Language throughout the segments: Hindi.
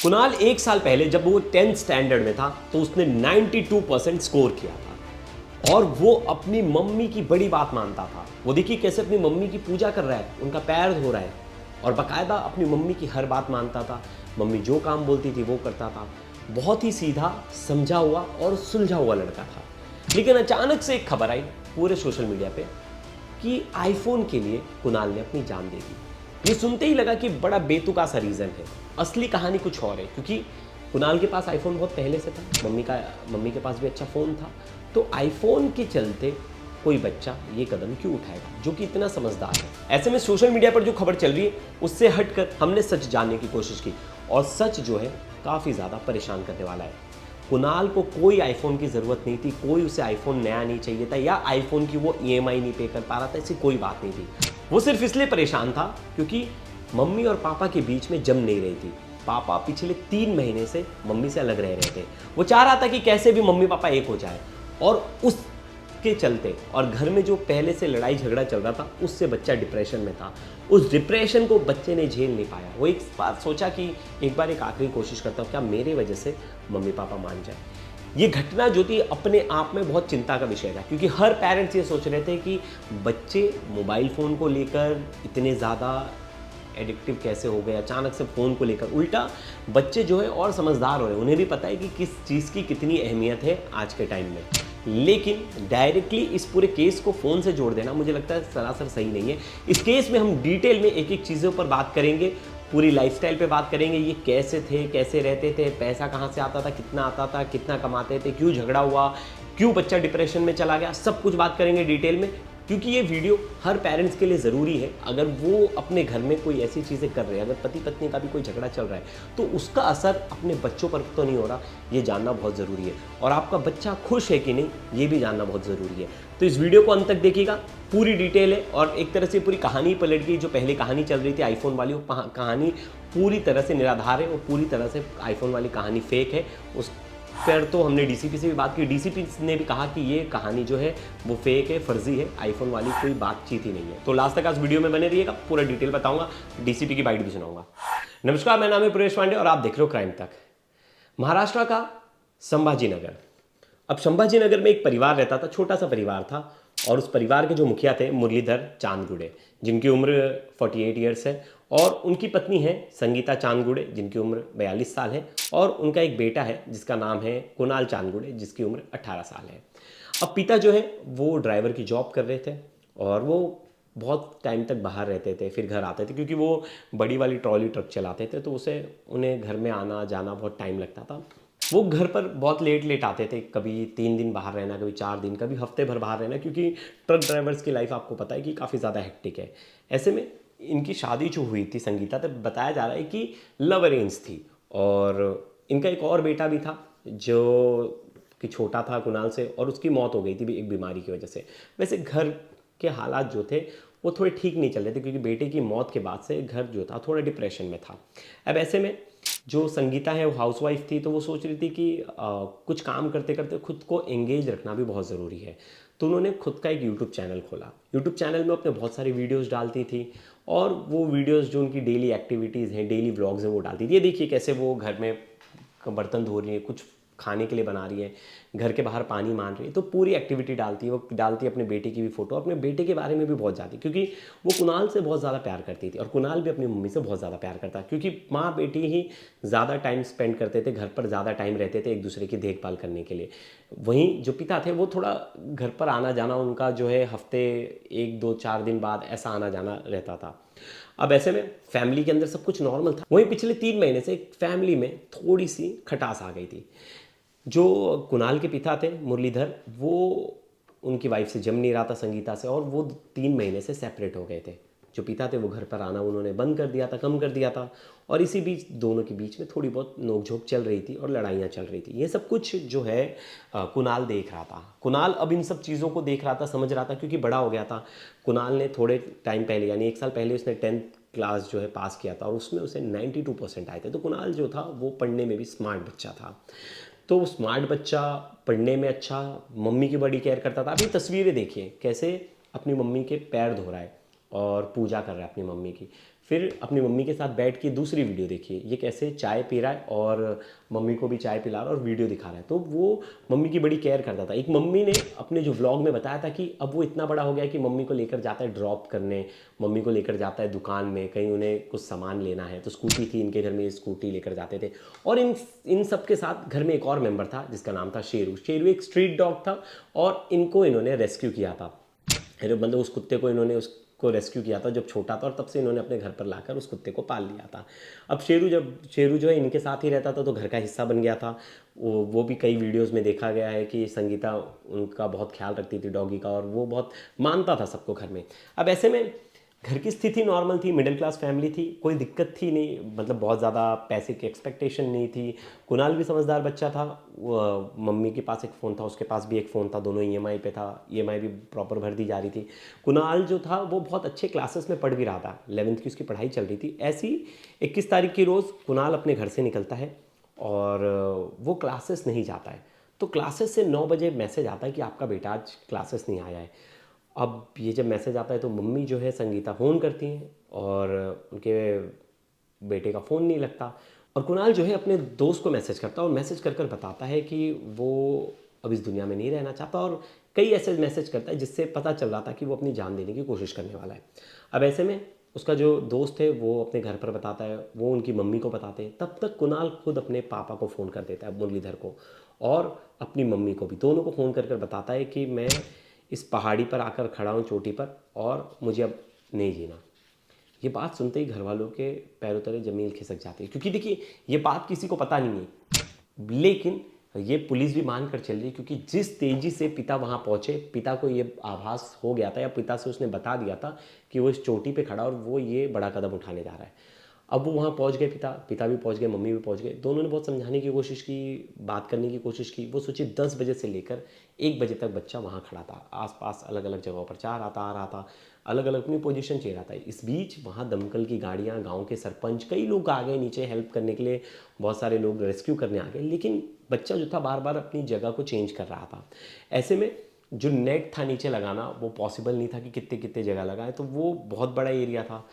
कुणाल 1 साल पहले जब वो 10th स्टैंडर्ड में था तो उसने 92% स्कोर किया था और वो अपनी मम्मी की बड़ी बात मानता था। वो देखिए कैसे अपनी मम्मी की पूजा कर रहा है, उनका पैर धो रहा है और बाकायदा अपनी मम्मी की हर बात मानता था। मम्मी जो काम बोलती थी वो करता था। बहुत ही सीधा, समझा हुआ और सुलझा हुआ लड़का था। लेकिन अचानक से एक खबर आई पूरे सोशल मीडिया पे कि आईफोन के लिए कुणाल ने अपनी जान दे दी। ये सुनते ही लगा कि बड़ा बेतुका सा रीज़न है। असली कहानी कुछ और है, क्योंकि कुणाल के पास आईफोन बहुत पहले से था, मम्मी के पास भी अच्छा फ़ोन था। तो आईफोन के चलते कोई बच्चा ये कदम क्यों उठाएगा जो कि इतना समझदार है। ऐसे में सोशल मीडिया पर जो खबर चल रही है उससे हटकर हमने सच जानने की कोशिश की और सच जो है काफ़ी ज़्यादा परेशान करने वाला है। कुणाल को कोई आईफोन की ज़रूरत नहीं थी, कोई उसे आईफोन नया नहीं चाहिए था या आईफोन की वो ईएमआई नहीं पे कर पा रहा था, ऐसी कोई बात नहीं थी। वो सिर्फ इसलिए परेशान था क्योंकि मम्मी और पापा के बीच में जम नहीं रही थी। पापा पिछले 3 महीने से मम्मी से अलग रह रहे थे। वो चाह रहा था कि कैसे भी मम्मी पापा एक हो जाए और उसके चलते और घर में जो पहले से लड़ाई झगड़ा चल रहा था उससे बच्चा डिप्रेशन में था। उस डिप्रेशन को बच्चे ने झेल नहीं पाया। वो एक बार सोचा कि एक बार एक आखिरी कोशिश करता हूँ, क्या मेरे वजह से मम्मी पापा मान जाए। ये घटना जो थी अपने आप में बहुत चिंता का विषय था, क्योंकि हर पेरेंट्स ये सोच रहे थे कि बच्चे मोबाइल फ़ोन को लेकर इतने ज़्यादा एडिक्टिव कैसे हो गए अचानक से फ़ोन को लेकर। उल्टा बच्चे जो है और समझदार हो रहे हैं, उन्हें भी पता है कि किस चीज़ की कितनी अहमियत है आज के टाइम में। लेकिन डायरेक्टली इस पूरे केस को फ़ोन से जोड़ देना मुझे लगता है सरासर सही नहीं है। इस केस में हम डिटेल में एक एक चीज़ों पर बात करेंगे, पूरी लाइफस्टाइल पे बात करेंगे, ये कैसे थे, कैसे रहते थे, पैसा कहाँ से आता था, कितना आता था, कितना कमाते थे, क्यों झगड़ा हुआ, क्यों बच्चा डिप्रेशन में चला गया, सब कुछ बात करेंगे डिटेल में। क्योंकि ये वीडियो हर पेरेंट्स के लिए ज़रूरी है। अगर वो अपने घर में कोई ऐसी चीज़ें कर रहे हैं, अगर पति पत्नी का भी कोई झगड़ा चल रहा है तो उसका असर अपने बच्चों पर तो नहीं हो रहा, ये जानना बहुत ज़रूरी है। और आपका बच्चा खुश है कि नहीं ये भी जानना बहुत ज़रूरी है। तो इस वीडियो को अंत तक देखिएगा, पूरी डिटेल है और एक तरह से पूरी कहानी पलट गई। जो पहले कहानी चल रही थी आईफोन वाली, वो कहानी पूरी तरह से निराधार है और पूरी तरह से आईफोन वाली कहानी फेक है। उस पर तो हमने डीसीपी से भी बात की, डीसीपी ने भी कहा कि ये कहानी जो है वो फेक है, फर्जी है, आईफोन वाली कोई बातचीत ही नहीं है। तो लास्ट तक आज वीडियो में बने रहिएगा, पूरा डिटेल बताऊंगा, डीसीपी की बाइट भी सुनाऊंगा। नमस्कार, मेरा नाम है प्रवेश पांडे और आप देख रहे हो क्राइम तक। महाराष्ट्र का संभाजीनगर। अब संभाजीनगर में एक परिवार रहता था, छोटा सा परिवार था और उस परिवार के जो मुखिया थे मुरलीधर चांदगुड़े, जिनकी उम्र 48 ईयर्स है और उनकी पत्नी है संगीता चांदगुड़े जिनकी उम्र 42 साल है और उनका एक बेटा है जिसका नाम है कुणाल चांदगुड़े जिसकी उम्र 18 साल है। अब पिता जो है वो ड्राइवर की जॉब कर रहे थे और वो बहुत टाइम तक बाहर रहते थे, फिर घर आते थे, क्योंकि वो बड़ी वाली ट्रॉली ट्रक चलाते थे तो उसे उन्हें घर में आना जाना बहुत टाइम लगता था। वो घर पर बहुत लेट लेट आते थे, कभी 3 दिन बाहर रहना, कभी 4 दिन, कभी हफ्ते भर बाहर रहना, क्योंकि ट्रक ड्राइवर्स की लाइफ आपको पता है कि काफ़ी ज़्यादा हेक्टिक है। ऐसे में इनकी शादी जो हुई थी संगीता, तब बताया जा रहा है कि लव अरेंज थी और इनका एक और बेटा भी था जो कि छोटा था कुणाल से और उसकी मौत हो गई थी एक बीमारी की वजह से। वैसे घर के हालात जो थे वो थोड़े ठीक नहीं चल रहे थे, क्योंकि बेटे की मौत के बाद से घर जो था थोड़ा डिप्रेशन में था। अब ऐसे में जो संगीता है वो हाउसवाइफ थी, तो वो सोच रही थी कि कुछ काम करते करते खुद को एंगेज रखना भी बहुत ज़रूरी है। तो उन्होंने खुद का एक यूट्यूब चैनल खोला। यूट्यूब चैनल में अपने बहुत सारी वीडियोस डालती थी और वो वीडियोस जो उनकी डेली एक्टिविटीज़ हैं, डेली व्लॉग्स हैं, वो डालती थी। ये देखिए कैसे वो घर में बर्तन धो रही है, कुछ खाने के लिए बना रही है, घर के बाहर पानी मान रही है, तो पूरी एक्टिविटी डालती है। वो डालती है अपने बेटे की भी फ़ोटो, अपने बेटे के बारे में भी बहुत ज़्यादा, क्योंकि वो कुणाल से बहुत ज़्यादा प्यार करती थी और कुणाल भी अपनी मम्मी से बहुत ज़्यादा प्यार करता है, क्योंकि माँ बेटी ही ज़्यादा टाइम स्पेंड करते थे, घर पर ज़्यादा टाइम रहते थे एक दूसरे की देखभाल करने के लिए। वहीं जो पिता थे वो थोड़ा घर पर आना जाना उनका जो है हफ्ते 1 2 4 दिन बाद ऐसा आना जाना रहता था। अब ऐसे में फैमिली के अंदर सब कुछ नॉर्मल था। वहीं पिछले 3 महीने से फैमिली में थोड़ी सी खटास आ गई थी। जो कुणाल के पिता थे मुरलीधर, वो उनकी वाइफ से जम नहीं रहा था संगीता से और वो 3 महीने से सेपरेट हो गए थे। जो पिता थे वो घर पर आना उन्होंने बंद कर दिया था, कम कर दिया था और इसी बीच दोनों के बीच में थोड़ी बहुत नोकझोंक चल रही थी और लड़ाइयाँ चल रही थी। ये सब कुछ जो है कुणाल देख रहा था। कुणाल अब इन सब चीज़ों को देख रहा था, समझ रहा था, क्योंकि बड़ा हो गया था। कुणाल ने थोड़े टाइम पहले यानी 1 साल पहले उसने 10th क्लास जो है पास किया था और उसमें उसे 92% आए थे। तो कुणाल जो था वो पढ़ने में भी स्मार्ट बच्चा था। तो स्मार्ट बच्चा, पढ़ने में अच्छा, मम्मी की बड़ी केयर करता था। अभी तस्वीरें देखिए कैसे अपनी मम्मी के पैर धो रहा है और पूजा कर रहा है अपनी मम्मी की। फिर अपनी मम्मी के साथ बैठ के दूसरी वीडियो देखिए, ये कैसे चाय पी रहा है और मम्मी को भी चाय पिला रहा है और वीडियो दिखा रहा है। तो वो मम्मी की बड़ी केयर करता था। एक मम्मी ने अपने जो व्लॉग में बताया था कि अब वो इतना बड़ा हो गया कि मम्मी को लेकर जाता है ड्रॉप करने, मम्मी को लेकर जाता है दुकान में, कहीं उन्हें कुछ सामान लेना है तो स्कूटी थी इनके घर में, स्कूटी लेकर जाते थे। और इन सब के साथ घर में एक और मेंबर था जिसका नाम था शेरू। शेरू एक स्ट्रीट डॉग था और इनको इन्होंने रेस्क्यू किया था। मतलब उस कुत्ते को इन्होंने उसको रेस्क्यू किया था जब छोटा था और तब से इन्होंने अपने घर पर लाकर उस कुत्ते को पाल लिया था। अब शेरू जो है इनके साथ ही रहता था तो घर का हिस्सा बन गया था। वो भी कई वीडियोस में देखा गया है कि संगीता उनका बहुत ख्याल रखती थी डॉगी का और वो बहुत मानता था सबको घर में। अब ऐसे में घर की स्थिति नॉर्मल थी, मिडिल क्लास फैमिली थी, कोई दिक्कत थी नहीं, मतलब बहुत ज़्यादा पैसे की एक्सपेक्टेशन नहीं थी। कुणाल भी समझदार बच्चा था, मम्मी के पास एक फ़ोन था, उसके पास भी एक फ़ोन था, दोनों ईएमआई पे था, ईएमआई भी प्रॉपर भर दी जा रही थी। कुणाल जो था वो बहुत अच्छे क्लासेस में पढ़ भी रहा था, 11वीं की उसकी पढ़ाई चल रही थी। ऐसी 21 तारीख की रोज़ कुणाल अपने घर से निकलता है और वो क्लासेस नहीं जाता है। तो क्लासेस से 9 बजे मैसेज आता है कि आपका बेटा आज क्लासेस नहीं आया है। अब ये जब मैसेज आता है तो मम्मी जो है संगीता फ़ोन करती हैं और उनके बेटे का फ़ोन नहीं लगता और कुणाल जो है अपने दोस्त को मैसेज करता है और मैसेज कर कर बताता है कि वो अब इस दुनिया में नहीं रहना चाहता और कई ऐसे मैसेज करता है जिससे पता चल रहा था कि वो अपनी जान देने की कोशिश करने वाला है। अब ऐसे में उसका जो दोस्त है वो अपने घर पर बताता है, वो उनकी मम्मी को बताते हैं। तब तक कुणाल खुद अपने पापा को फ़ोन कर देता है, मुरलीधर को, और अपनी मम्मी को भी, दोनों को फ़ोन कर कर बताता है कि मैं इस पहाड़ी पर आकर खड़ा हूँ चोटी पर और मुझे अब नहीं जीना। ये बात सुनते ही घर वालों के पैरों तले ज़मीन खिसक जाती है, क्योंकि देखिए ये बात किसी को पता नहीं है, लेकिन ये पुलिस भी मान कर चल रही है, क्योंकि जिस तेज़ी से पिता वहाँ पहुँचे, पिता को ये आभास हो गया था या पिता से उसने बता दिया था कि वो इस चोटी पे खड़ा और वो ये बड़ा कदम उठाने जा रहा है। अब वो वहाँ पहुँच गए, पिता भी पहुँच गए, मम्मी भी पहुँच गए। दोनों ने बहुत समझाने की कोशिश की, बात करने की कोशिश की। वो सोचिए 10 बजे से लेकर 1 बजे तक बच्चा वहाँ खड़ा था, आसपास अलग अलग जगहों पर जा रहा था, आ रहा था, अलग अलग अपनी पोजीशन चाहिए रहा था। इस बीच वहाँ दमकल की गाड़ियाँ, गांव के सरपंच, कई लोग आ गए नीचे हेल्प करने के लिए, बहुत सारे लोग रेस्क्यू करने आ गए, लेकिन बच्चा जो था बार बार अपनी जगह को चेंज कर रहा था। ऐसे में जो नेट था नीचे लगाना वो पॉसिबल नहीं था कि कितने कितने जगह लगाए, तो वो बहुत बड़ा एरिया था।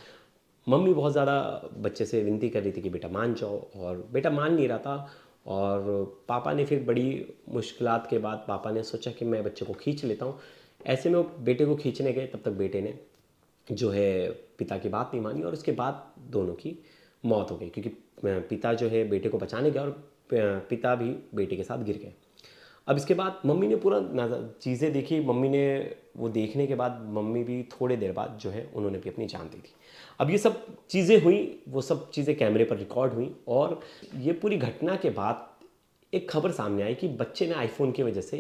मम्मी बहुत ज़्यादा बच्चे से विनती कर रही थी कि बेटा मान जाओ, और बेटा मान नहीं रहा था। और पापा ने फिर बड़ी मुश्किलात के बाद पापा ने सोचा कि मैं बच्चे को खींच लेता हूँ। ऐसे में वो बेटे को खींचने गए, तब तक बेटे ने जो है पिता की बात नहीं मानी और उसके बाद दोनों की मौत हो गई, क्योंकि पिता जो है बेटे को बचाने गया और पिता भी बेटे के साथ गिर गए। अब इसके बाद मम्मी ने पूरा चीज़ें देखी। मम्मी ने वो देखने के बाद मम्मी भी थोड़े देर बाद जो है उन्होंने भी अपनी जान दे दी। अब ये सब चीज़ें हुई, वो सब चीज़ें कैमरे पर रिकॉर्ड हुई और ये पूरी घटना के बाद एक खबर सामने आई कि बच्चे ने आईफोन की वजह से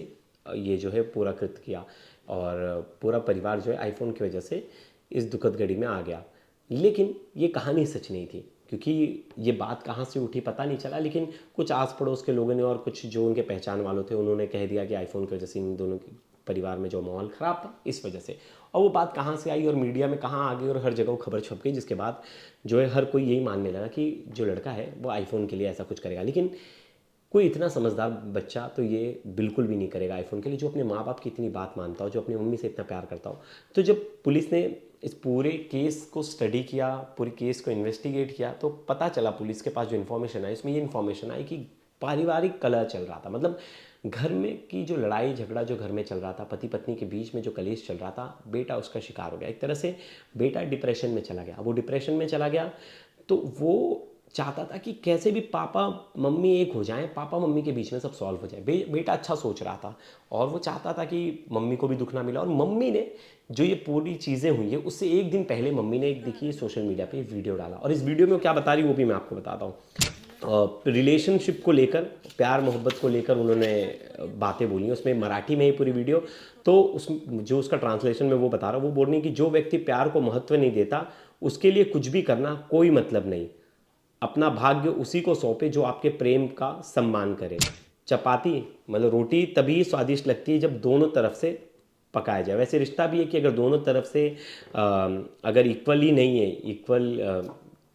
ये जो है पूरा कृत्य किया और पूरा परिवार जो है आईफोन की वजह से इस दुखद घड़ी में आ गया। लेकिन ये कहानी सच नहीं थी, क्योंकि ये बात कहाँ से उठी पता नहीं चला, लेकिन कुछ आस पड़ोस के लोगों ने और कुछ जो उनके पहचान वालों थे उन्होंने कह दिया कि आईफोन की वजह से इन दोनों के परिवार में जो माहौल ख़राब था इस वजह से। और वो बात कहाँ से आई और मीडिया में कहाँ आ गई और हर जगह वो खबर छप गई, जिसके बाद जो है हर कोई यही मानने लगा कि जो लड़का है वो आईफोन के लिए ऐसा कुछ करेगा। लेकिन कोई इतना समझदार बच्चा तो ये बिल्कुल भी नहीं करेगा आईफोन के लिए, जो अपने माँ बाप की इतनी बात मानता हो, जो अपनी मम्मी से इतना प्यार करता हो। तो जब पुलिस ने इस पूरे केस को स्टडी किया, पूरे केस को इन्वेस्टिगेट किया, तो पता चला पुलिस के पास जो इन्फॉर्मेशन आई उसमें ये इन्फॉर्मेशन आई कि पारिवारिक कलह चल रहा था। मतलब घर में की जो लड़ाई झगड़ा जो घर में चल रहा था, पति पत्नी के बीच में जो कलेश चल रहा था, बेटा उसका शिकार हो गया। एक तरह से बेटा डिप्रेशन में चला गया। वो डिप्रेशन में चला गया तो वो चाहता था कि कैसे भी पापा मम्मी एक हो जाएं, पापा मम्मी के बीच में सब सॉल्व हो जाए। बेटा अच्छा सोच रहा था और वो चाहता था कि मम्मी को भी दुख ना मिला। और मम्मी ने जो ये पूरी चीज़ें हुई है उससे एक दिन पहले मम्मी ने एक देखिए सोशल मीडिया पे वीडियो डाला, और इस वीडियो में क्या बता रही वो भी मैं आपको बताता हूँ। रिलेशनशिप को लेकर, प्यार मोहब्बत को लेकर उन्होंने बातें बोली, उसमें मराठी में ही पूरी वीडियो। तो उस जो उसका ट्रांसलेशन में वो बता रहा, वो बोल रही कि जो व्यक्ति प्यार को महत्व नहीं देता उसके लिए कुछ भी करना कोई मतलब नहीं, अपना भाग्य उसी को सौंपे जो आपके प्रेम का सम्मान करे। चपाती मतलब रोटी तभी स्वादिष्ट लगती है जब दोनों तरफ से पकाया जाए। वैसे रिश्ता भी है कि अगर दोनों तरफ से अगर इक्वली नहीं है, इक्वल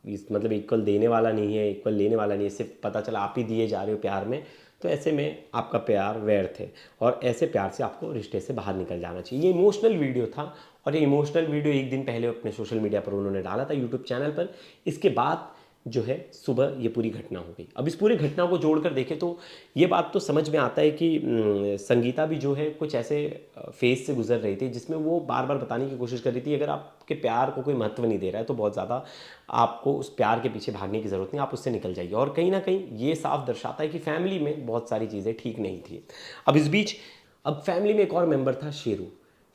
मतलब इक्वल देने वाला नहीं है, इक्वल लेने वाला नहीं है, सिर्फ पता चला आप ही दिए जा रहे हो प्यार में, तो ऐसे में आपका प्यार व्यर्थ है और ऐसे प्यार से आपको रिश्ते से बाहर निकल जाना चाहिए। ये इमोशनल वीडियो था और ये इमोशनल वीडियो एक दिन पहले अपने सोशल मीडिया पर उन्होंने डाला था, यूट्यूब चैनल पर। इसके बाद जो है सुबह ये पूरी घटना हो गई। अब इस पूरी घटना को जोड़कर देखें तो ये बात तो समझ में आता है कि संगीता भी जो है कुछ ऐसे फेज से गुजर रही थी जिसमें वो बार बार बताने की कोशिश कर रही थी अगर आपके प्यार को कोई महत्व नहीं दे रहा है तो बहुत ज़्यादा आपको उस प्यार के पीछे भागने की ज़रूरत नहीं, आप उससे निकल जाइए। और कहीं ना कहीं ये साफ दर्शाता है कि फैमिली में बहुत सारी चीज़ें ठीक नहीं थी। अब इस बीच अब फैमिली में एक और मेंबर था शेरू।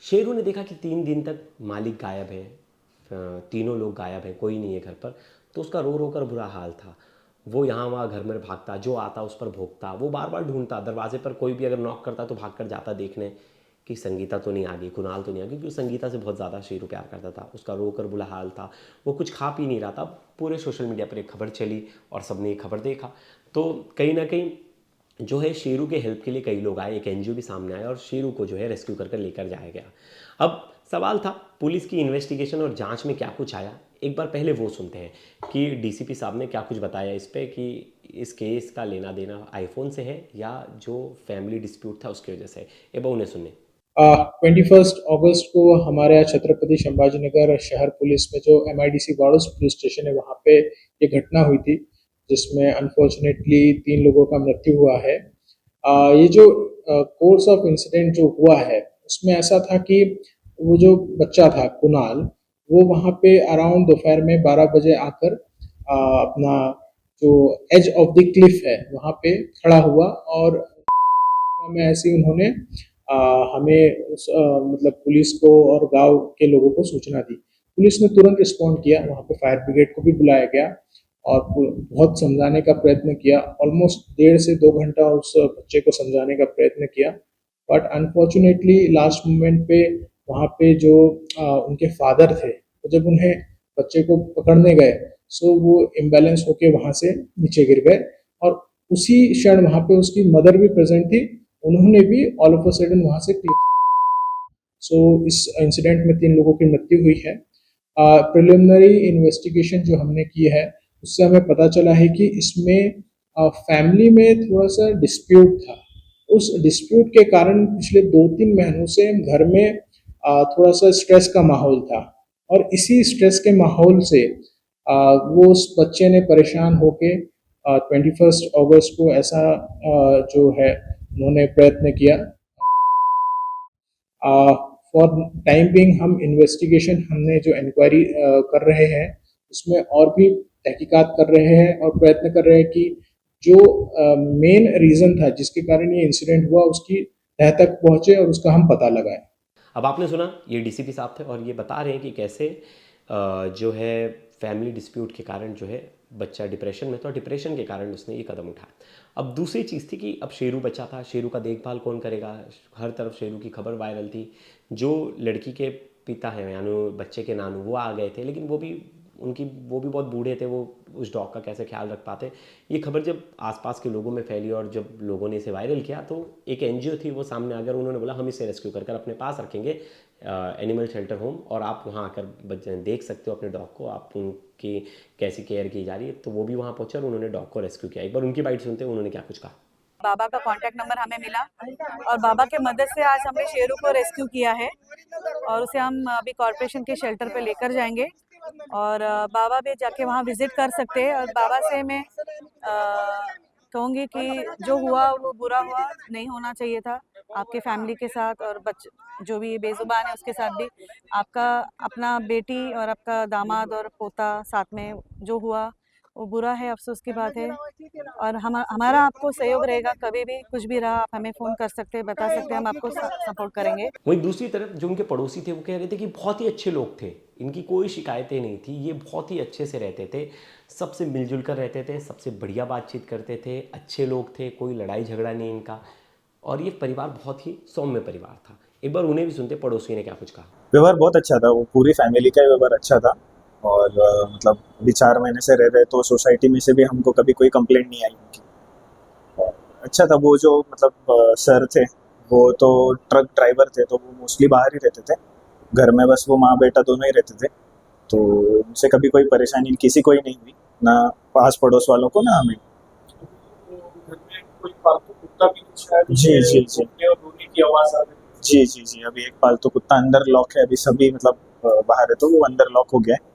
शेरू ने देखा कि 3 दिन तक मालिक गायब है, तीनों लोग गायब हैं, कोई नहीं है घर पर, तो उसका रो रो कर बुरा हाल था। वो यहाँ वहाँ घर में भागता, जो आता उस पर भोंकता, वो बार बार ढूंढता दरवाजे पर, कोई भी अगर नॉक करता तो भाग कर जाता देखने कि संगीता तो नहीं आ गई, कुणाल तो नहीं आ गई, क्योंकि संगीता से बहुत ज़्यादा शेरू प्यार करता था। उसका रो कर बुरा हाल था, वो कुछ खा पी नहीं रहा था। पूरे सोशल मीडिया पर एक खबर चली और सबने ये खबर देखा, तो कहीं ना कहीं जो है शेरू के हेल्प के लिए कई लोग आए, एक एनजीओ भी सामने आया और शेरू को जो है रेस्क्यू कर लेकर जाया गया। अब सवाल था पुलिस की इन्वेस्टिगेशन और जांच में क्या कुछ आया, एक बार पहले वो सुनते हैं कि डीसीपी साहब ने क्या कुछ बताया इस पे, कि इस केस का लेना देना आईफोन से है या जो फैमिली डिस्प्यूट था उसकी वजह से। एक बार उन्हें सुने। 21 अगस्त को हमारे यहाँ छत्रपति संभाजीनगर शहर पुलिस में जो MIDC वाड़ूस पुलिस स्टेशन है वहाँ पे ये घटना हुई थी जिसमें अनफॉर्चुनेटली 3 लोगों का मृत्यु हुआ है। ये जो कोर्स ऑफ इंसिडेंट जो हुआ है उसमें ऐसा था कि वो जो बच्चा था कुणाल, वो वहाँ पे अराउंड दोपहर में 12 बजे आकर अपना जो एज ऑफ द क्लिफ है वहाँ पे खड़ा हुआ और में ऐसे उन्होंने हमें मतलब पुलिस को और गांव के लोगों को सूचना दी। पुलिस ने तुरंत रिस्पॉन्ड किया, वहाँ पे फायर ब्रिगेड को भी बुलाया गया और बहुत समझाने का प्रयत्न किया। ऑलमोस्ट 1.5 से 2 घंटा उस बच्चे को समझाने का प्रयत्न किया, बट अनफॉर्चुनेटली लास्ट मोमेंट पे वहाँ पे जो उनके फादर थे, तो जब उन्हें बच्चे को पकड़ने गए सो वो इम्बैलेंस होके वहाँ से नीचे गिर गए और उसी क्षण वहाँ पे उसकी मदर भी प्रेजेंट थी, उन्होंने भी ऑल ऑफ अ सडन वहाँ से इस इंसिडेंट में 3 लोगों की मृत्यु हुई है। प्रिलिमिनरी इन्वेस्टिगेशन जो हमने की है उससे हमें पता चला है कि इसमें फैमिली में थोड़ा सा डिस्प्यूट था। उस डिस्प्यूट के कारण पिछले 2-3 महीनों से घर में थोड़ा सा स्ट्रेस का माहौल था और इसी स्ट्रेस के माहौल से वो उस बच्चे ने परेशान होके 21 अगस्त को ऐसा जो है उन्होंने प्रयत्न किया। फॉर टाइम बिंग हम इन्वेस्टिगेशन हमने जो इंक्वायरी कर रहे हैं उसमें और भी तहकीकात कर रहे हैं और प्रयत्न कर रहे हैं कि जो मेन रीज़न था जिसके कारण ये इंसिडेंट हुआ उसकी तह तक पहुँचे और उसका हम पता लगाएं। अब आपने सुना ये डीसीपी साहब थे और ये बता रहे हैं कि कैसे जो है फैमिली डिस्प्यूट के कारण जो है बच्चा डिप्रेशन में था और डिप्रेशन के कारण उसने ये कदम उठाया। अब दूसरी चीज़ थी कि अब शेरू बच्चा था, शेरू का देखभाल कौन करेगा, हर तरफ शेरू की खबर वायरल थी। जो लड़की के पिता हैं यानी बच्चे के नानू वो आ गए थे, लेकिन वो भी बहुत बूढ़े थे, वो उस डॉग का कैसे ख्याल रख पाते। ये खबर जब आसपास के लोगों में फैली और जब लोगों ने इसे वायरल किया तो एक एनजीओ थी वो सामने आकर उन्होंने बोला हम इसे रेस्क्यू कर अपने पास रखेंगे एनिमल शेल्टर होम, और आप वहाँ आकर देख सकते हो अपने डॉग को, आप उनकी कैसी केयर की जा रही है। तो वो भी वहाँ पहुँचे और उन्होंने डॉग को रेस्क्यू किया। एक बार उनकी बाइट सुनते हैं उन्होंने क्या कुछ कहा। बाबा का कांटेक्ट नंबर हमें मिला और बाबा के मदद से आज हमने शेरू को रेस्क्यू किया है और उसे हम अभी कॉर्पोरेशन के शेल्टर पे लेकर जाएंगे और बाबा भी जाके वहाँ विजिट कर सकते हैं। और बाबा से मैं कहूँगी कि जो हुआ वो बुरा हुआ, नहीं होना चाहिए था आपके फैमिली के साथ और जो भी बेजुबान है उसके साथ भी। आपका अपना बेटी और आपका दामाद और पोता साथ में जो हुआ वो बुरा है, अफसोस की बात है। और हमारा आपको सहयोग रहेगा, कभी भी कुछ भी रहा आप हमें फ़ोन कर सकते हैं, बता सकते हैं, हम आपको सपोर्ट करेंगे। वहीं दूसरी तरफ जो उनके पड़ोसी थे वो कह रहे थे कि बहुत ही अच्छे लोग थे, इनकी कोई शिकायतें नहीं थी, ये बहुत ही अच्छे से रहते थे, सबसे मिलजुल कर रहते थे, सबसे बढ़िया बातचीत करते थे, अच्छे लोग थे, कोई लड़ाई झगड़ा नहीं इनका, और ये परिवार बहुत ही सौम्य परिवार था। एक बार उन्हें भी सुनते पड़ोसी ने क्या कुछ कहा। व्यवहार बहुत अच्छा था, वो पूरी फैमिली का व्यवहार अच्छा था और मतलब अभी 4 महीने से रह रहे तो सोसाइटी में से भी हमको कभी कोई कंप्लेंट नहीं आई उनकी। अच्छा था। वो जो मतलब सर थे वो तो ट्रक ड्राइवर थे तो वो मोस्टली बाहर ही रहते थे, घर में बस वो माँ बेटा दोनों ही रहते थे। तो उनसे कभी कोई परेशानी किसी को ही नहीं हुई, ना पास पड़ोस वालों को ना हमें। घर में कोई पालतू कुत्ता भी कुछ शायद जी जी जी भौंकने और रोने की आवाज आ रही है। जी जी जी, अभी एक पालतू कुत्ता अंदर लॉक है, अभी सभी मतलब बाहर है तो वो अंदर लॉक हो गया है।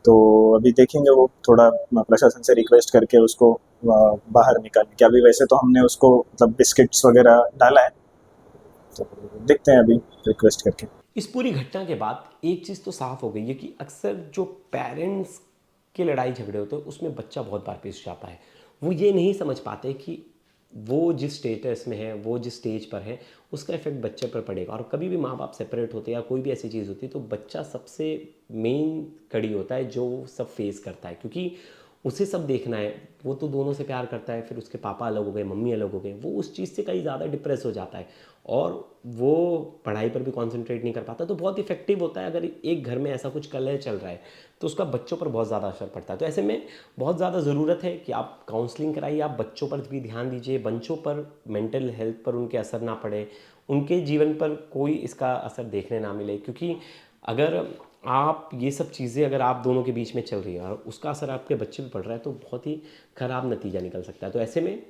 तो अभी देखेंगे, वो थोड़ा प्रशासन से रिक्वेस्ट करके उसको बाहर निकालने की। अभी वैसे तो हमने उसको मतलब बिस्किट्स वगैरह डाला है, तो देखते हैं अभी रिक्वेस्ट करके। इस पूरी घटना के बाद एक चीज़ तो साफ हो गई है कि अक्सर जो पेरेंट्स के लड़ाई झगड़े होते हैं उसमें बच्चा बहुत बार पिस जाता है। वो ये नहीं समझ पाते कि वो जिस स्टेटस में है, वो जिस स्टेज पर है, उसका इफेक्ट बच्चे पर पड़ेगा। और कभी भी माँ बाप सेपरेट होते हैं या कोई भी ऐसी चीज़ होती है तो बच्चा सबसे मेन कड़ी होता है जो सब फेस करता है, क्योंकि उसे सब देखना है। वो तो दोनों से प्यार करता है, फिर उसके पापा अलग हो गए, मम्मी अलग हो गए, वो उस चीज़ से कहीं ज़्यादा डिप्रेस हो जाता है और वो पढ़ाई पर भी कंसंट्रेट नहीं कर पाता। तो बहुत इफेक्टिव होता है अगर एक घर में ऐसा कुछ कलह चल रहा है तो उसका बच्चों पर बहुत ज़्यादा असर पड़ता है। तो ऐसे में बहुत ज़्यादा ज़रूरत है कि आप काउंसलिंग कराइए, आप बच्चों पर भी ध्यान दीजिए, बच्चों पर मेंटल हेल्थ पर उनके असर ना पड़े, उनके जीवन पर कोई इसका असर देखने ना मिले। क्योंकि अगर आप ये सब चीज़ें अगर आप दोनों के बीच में चल रही है और उसका असर आपके बच्चे पे पड़ रहा है तो बहुत ही ख़राब नतीजा निकल सकता है। तो ऐसे में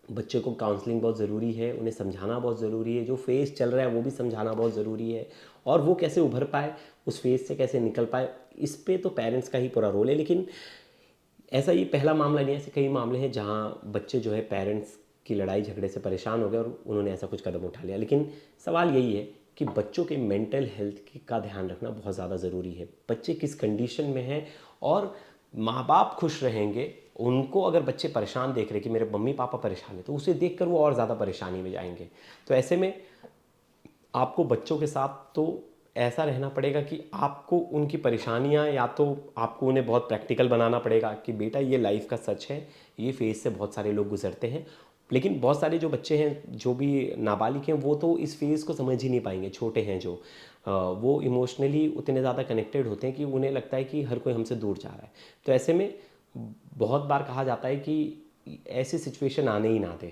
बच्चे को काउंसलिंग बहुत ज़रूरी है, उन्हें समझाना बहुत ज़रूरी है, जो फेज़ चल रहा है वो भी समझाना बहुत ज़रूरी है, और वो कैसे उभर पाए, उस फेज़ से कैसे निकल पाए, इस पे तो पेरेंट्स का ही पूरा रोल है। लेकिन ऐसा ये पहला मामला नहीं है, ऐसे कई मामले हैं जहाँ बच्चे जो है पेरेंट्स की लड़ाई झगड़े से परेशान हो गए और उन्होंने ऐसा कुछ कदम उठा लिया। लेकिन सवाल यही है कि बच्चों के मेंटल हेल्थ का ध्यान रखना बहुत ज़्यादा ज़रूरी है। बच्चे किस कंडीशन में हैं, और माँ बाप खुश रहेंगे, उनको अगर बच्चे परेशान देख रहे कि मेरे मम्मी पापा परेशान है तो उसे देखकर वो और ज़्यादा परेशानी में जाएंगे। तो ऐसे में आपको बच्चों के साथ तो ऐसा रहना पड़ेगा कि आपको उनकी परेशानियां, या तो आपको उन्हें बहुत प्रैक्टिकल बनाना पड़ेगा कि बेटा ये लाइफ का सच है, ये फेज़ से बहुत सारे लोग गुजरते हैं। लेकिन बहुत सारे जो बच्चे हैं, जो भी नाबालिग हैं, वो तो इस फेज़ को समझ ही नहीं पाएंगे। छोटे हैं जो वो इमोशनली उतने ज़्यादा कनेक्टेड होते हैं कि उन्हें लगता है कि हर कोई हमसे दूर जा रहा है। तो ऐसे में बहुत बार कहा जाता है कि ऐसी सिचुएशन आने ही ना दें।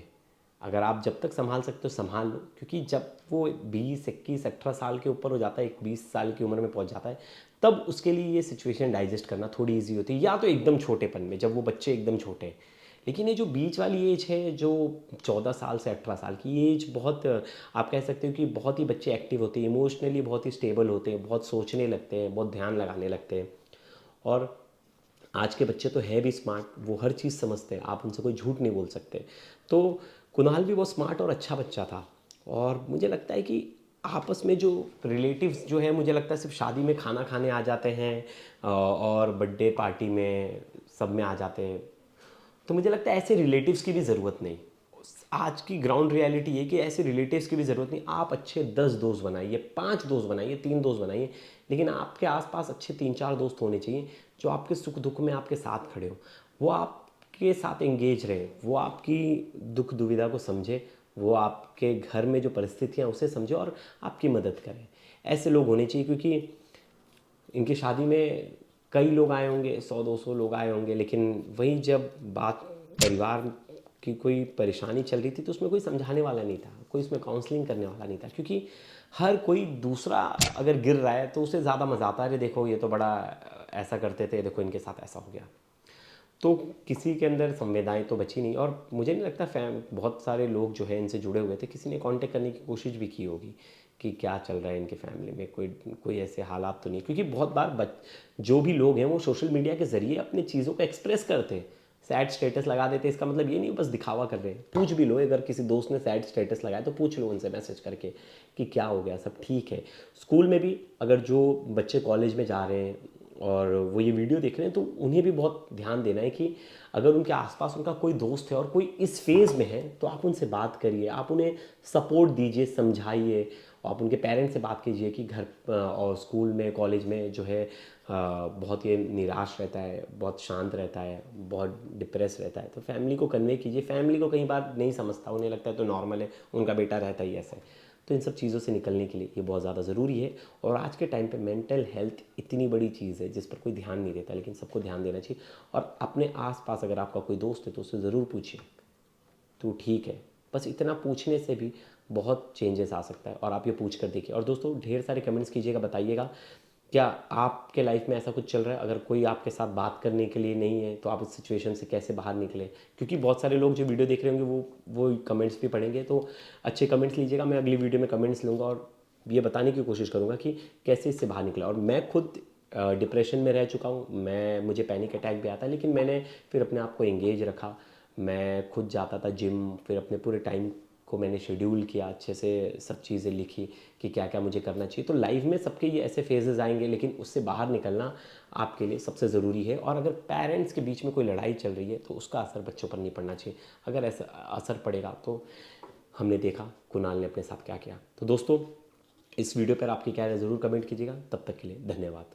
अगर आप जब तक संभाल सकते हो संभाल लो, क्योंकि जब वो 20, 21, 18 साल के ऊपर हो जाता है, 20 साल की उम्र में पहुंच जाता है, तब उसके लिए ये सिचुएशन डाइजेस्ट करना थोड़ी इजी होती है। या तो एकदम छोटेपन में, जब वो बच्चे एकदम छोटे हैं। लेकिन ये जो बीच वाली एज है, जो 14 साल से 18 साल की एज, बहुत आप कह सकते हो कि बहुत ही बच्चे एक्टिव होते हैं, इमोशनली बहुत ही स्टेबल होते हैं, बहुत सोचने लगते हैं, बहुत ध्यान लगाने लगते हैं। और आज के बच्चे तो है भी स्मार्ट, वो हर चीज़ समझते हैं, आप उनसे कोई झूठ नहीं बोल सकते। तो कुणाल भी बहुत स्मार्ट और अच्छा बच्चा था। और मुझे लगता है कि आपस में जो रिलेटिव्स जो है, मुझे लगता है सिर्फ शादी में खाना खाने आ जाते हैं और बर्थडे पार्टी में सब में आ जाते हैं। तो मुझे लगता है ऐसे रिलेटिव्स की भी ज़रूरत नहीं। आज की ग्राउंड रियलिटी है कि ऐसे रिलेटिव्स की भी ज़रूरत नहीं। आप अच्छे 10 दोस्त बनाइए, 5 दोस्त बनाइए, 3 दोस्त बनाइए, लेकिन आपके आसपास अच्छे 3-4 दोस्त होने चाहिए जो आपके सुख दुख में आपके साथ खड़े हो। वो आपके साथ एंगेज रहे, वो आपकी दुख दुविधा को समझे, वो आपके घर में जो परिस्थितियाँ उसे समझे और आपकी मदद करें। ऐसे लोग होने चाहिए, क्योंकि इनकी शादी में कई लोग आए होंगे, 100-200 लोग आए होंगे, लेकिन वही जब बात परिवार की कोई परेशानी चल रही थी तो उसमें कोई समझाने वाला नहीं था, कोई उसमें काउंसलिंग करने वाला नहीं था। क्योंकि हर कोई दूसरा अगर गिर रहा है तो उसे ज़्यादा मज़ा आता है, अरे देखो ये तो बड़ा ऐसा करते थे, देखो इनके साथ ऐसा हो गया। तो किसी के अंदर संवेदनाएं तो बची नहीं। और मुझे नहीं लगता बहुत सारे लोग जो है इनसे जुड़े हुए थे, किसी ने कांटेक्ट करने की कोशिश भी की होगी कि क्या चल रहा है इनके फैमिली में, कोई कोई ऐसे हालात तो नहीं। क्योंकि बहुत बार जो भी लोग हैं वो सोशल मीडिया के ज़रिए अपनी चीज़ों को एक्सप्रेस करते हैं, सैड स्टेटस लगा देते हैं। इसका मतलब ये नहीं बस दिखावा कर रहे हैं। पूछ भी लो, अगर किसी दोस्त ने सैड स्टेटस लगाया तो पूछ लो उनसे मैसेज करके कि क्या हो गया, सब ठीक है। स्कूल में भी अगर जो बच्चे कॉलेज में जा रहे हैं और वो ये वीडियो देख रहे हैं तो उन्हें भी बहुत ध्यान देना है कि अगर उनके आसपास उनका कोई दोस्त है और कोई इस फेज़ में है तो आप उनसे बात करिए, आप उन्हें सपोर्ट दीजिए, समझाइए। आप उनके पेरेंट्स से बात कीजिए कि घर और स्कूल में, कॉलेज में जो है बहुत ये निराश रहता है, बहुत शांत रहता है, बहुत डिप्रेस रहता है। तो फैमिली को कन्वे कीजिए। फैमिली को कई बार नहीं समझता, उन्हें लगता है तो नॉर्मल है, उनका बेटा रहता ही ऐसा है। तो इन सब चीज़ों से निकलने के लिए ये बहुत ज़्यादा ज़रूरी है। और आज के टाइम पे मेंटल हेल्थ इतनी बड़ी चीज़ है जिस पर कोई ध्यान नहीं देता, लेकिन सबको ध्यान देना चाहिए। और अपने आसपास अगर आपका कोई दोस्त है तो उससे ज़रूर पूछिए तू ठीक है। बस इतना पूछने से भी बहुत चेंजेस आ सकता है, और आप ये पूछ कर देखिए। और दोस्तों ढेर सारे कमेंट्स कीजिएगा, बताइएगा क्या आपके लाइफ में ऐसा कुछ चल रहा है? अगर कोई आपके साथ बात करने के लिए नहीं है तो आप इस सिचुएशन से कैसे बाहर निकले? क्योंकि बहुत सारे लोग जो वीडियो देख रहे होंगे वो कमेंट्स भी पढ़ेंगे, तो अच्छे कमेंट्स लीजिएगा। मैं अगली वीडियो में कमेंट्स लूँगा और ये बताने की कोशिश करूँगा कि कैसे इससे बाहर निकला। और मैं खुद डिप्रेशन में रह चुका हूँ, मुझे पैनिक अटैक भी आता है, लेकिन मैंने फिर अपने आप को एंगेज रखा। मैं खुद जाता था जिम, फिर अपने पूरे टाइम को मैंने शेड्यूल किया, अच्छे से सब चीज़ें लिखी कि क्या क्या मुझे करना चाहिए। तो लाइफ में सबके ये ऐसे फेजेस आएंगे, लेकिन उससे बाहर निकलना आपके लिए सबसे ज़रूरी है। और अगर पेरेंट्स के बीच में कोई लड़ाई चल रही है तो उसका असर बच्चों पर नहीं पड़ना चाहिए। अगर ऐसा असर पड़ेगा तो हमने देखा कुणाल ने अपने साथ क्या किया। तो दोस्तों, इस वीडियो पर आपकी क्या राय ज़रूर कमेंट कीजिएगा। तब तक के लिए धन्यवाद।